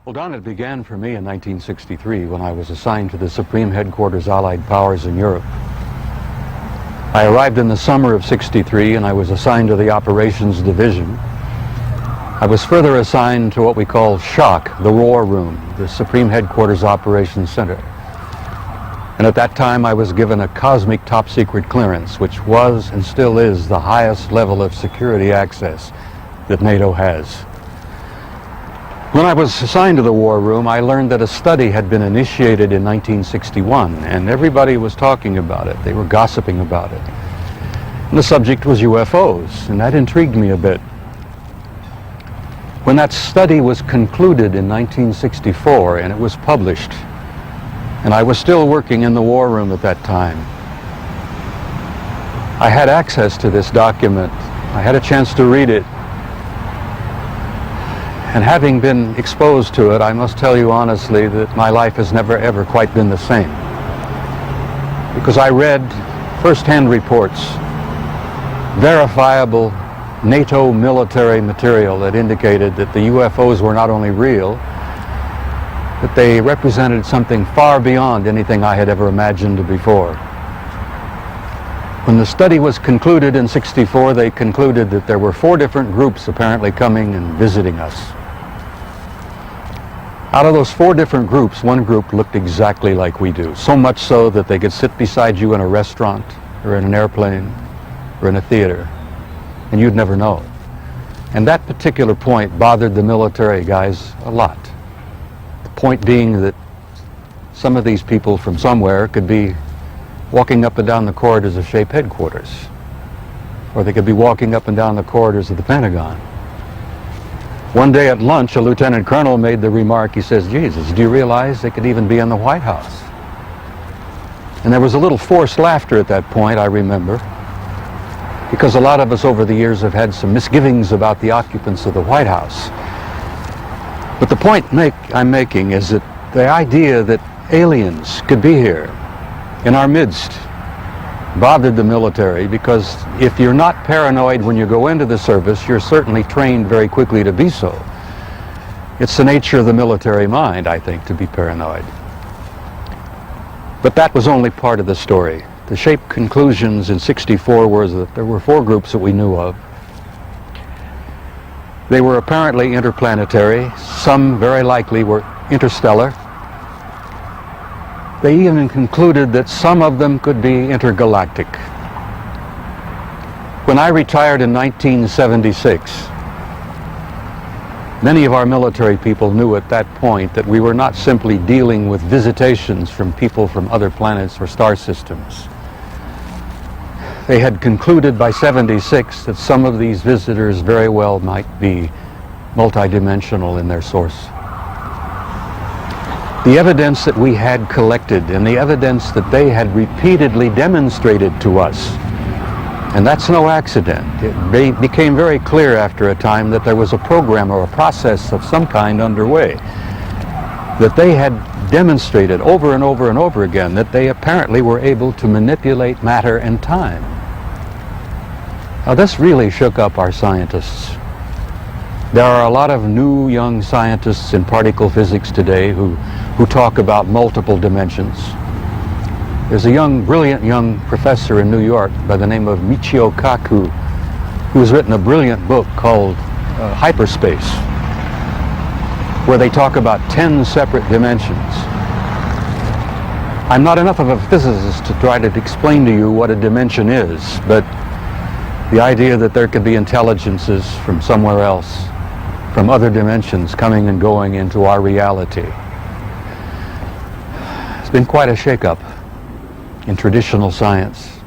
Well, Don, it began for me in 1963 when I was assigned to the Supreme Headquarters Allied Powers in Europe. I arrived in the summer of '63 and I was assigned to the Operations Division. I was further assigned to what we call SHOC, the War Room, the Supreme Headquarters Operations Center. And at that time I was given a cosmic top secret clearance, which was and still is the highest level of security access that NATO has. When I was assigned to the War Room, I learned that a study had been initiated in 1961, and everybody was talking about it. They were gossiping about it. And the subject was UFOs, and that intrigued me a bit. When that study was concluded in 1964 and it was published, and I was still working in the War Room at that time, I had access to this document. I had a chance to read it. And having been exposed to it, I must tell you honestly that my life has never ever quite been the same. Because I read first-hand reports, verifiable NATO military material that indicated that the UFOs were not only real, but they represented something far beyond anything I had ever imagined before. When the study was concluded in '64, they concluded that there were 4 different groups apparently coming and visiting us. Out of those 4 different groups, one group looked exactly like we do, so much so that they could sit beside you in a restaurant or in an airplane or in a theater, and you'd never know. And that particular point bothered the military guys a lot. The point being that some of these people from somewhere could be walking up and down the corridors of SHAPE headquarters, or they could be walking up and down the corridors of the Pentagon. One day at lunch, a lieutenant colonel made the remark, he says, "Jesus, do you realize they could even be in the White House?" And there was a little forced laughter at that point, I remember, because a lot of us over the years have had some misgivings about the occupants of the White House. But the point I'm making is that the idea that aliens could be here in our midst bothered the military, because if you're not paranoid when you go into the service, you're certainly trained very quickly to be so. It's the nature of the military mind, I think, to be paranoid. But that was only part of the story. The SHAPE conclusions in '64 were that there were 4 groups that we knew of. They were apparently interplanetary. Some very likely were interstellar. They even concluded that some of them could be intergalactic. When I retired in 1976, many of our military people knew at that point that we were not simply dealing with visitations from people from other planets or star systems. They had concluded by '76 that some of these visitors very well might be multidimensional in their source. The evidence that we had collected and the evidence that they had repeatedly demonstrated to us, and that's no accident. It became very clear after a time that there was a program or a process of some kind underway, that they had demonstrated over and over and over again that they apparently were able to manipulate matter and time. Now this really shook up our scientists. There are a lot of new young scientists in particle physics today who talk about multiple dimensions. There's a brilliant young professor in New York by the name of Michio Kaku, who has written a brilliant book called Hyperspace, where they talk about 10 separate dimensions. I'm not enough of a physicist to try to explain to you what a dimension is, but the idea that there could be intelligences from somewhere else, from other dimensions, coming and going into our reality. It's been quite a shakeup in traditional science.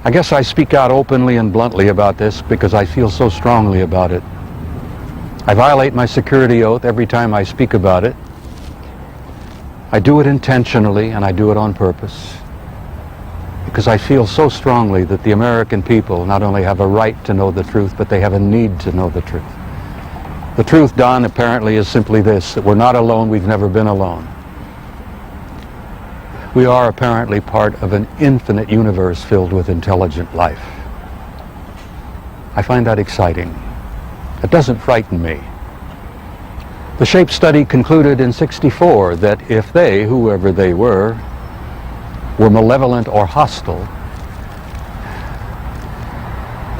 I guess I speak out openly and bluntly about this because I feel so strongly about it. I violate my security oath every time I speak about it. I do it intentionally and I do it on purpose, because I feel so strongly that the American people not only have a right to know the truth, but they have a need to know the truth. The truth, Don, apparently is simply this, that we're not alone, we've never been alone. We are apparently part of an infinite universe filled with intelligent life. I find that exciting. It doesn't frighten me. The shape study concluded in '64 that if they, whoever they were malevolent or hostile,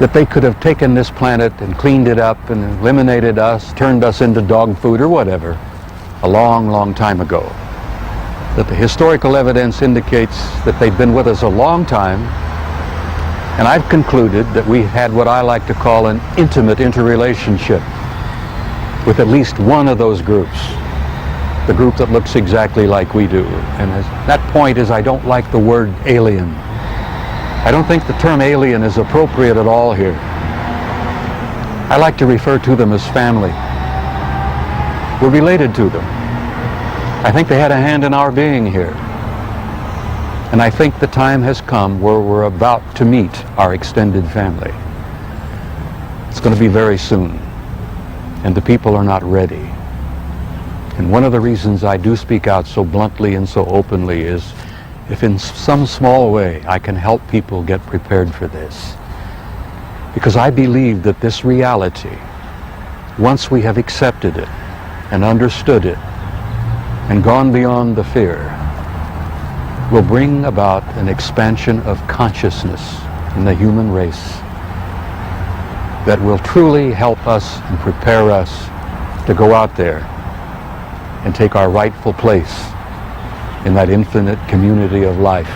that they could have taken this planet and cleaned it up and eliminated us, turned us into dog food or whatever, a long, long time ago. That the historical evidence indicates that they've been with us a long time, and I've concluded that we had what I like to call an intimate interrelationship with at least one of those groups, the group that looks exactly like we do. And that point is, I don't like the word alien. I don't think the term alien is appropriate at all here. I like to refer to them as family. We're related to them. I think they had a hand in our being here. And I think the time has come where we're about to meet our extended family. It's going to be very soon. And the people are not ready. And one of the reasons I do speak out so bluntly and so openly is if in some small way I can help people get prepared for this. Because I believe that this reality, once we have accepted it and understood it and gone beyond the fear, will bring about an expansion of consciousness in the human race that will truly help us and prepare us to go out there and take our rightful place in that infinite community of life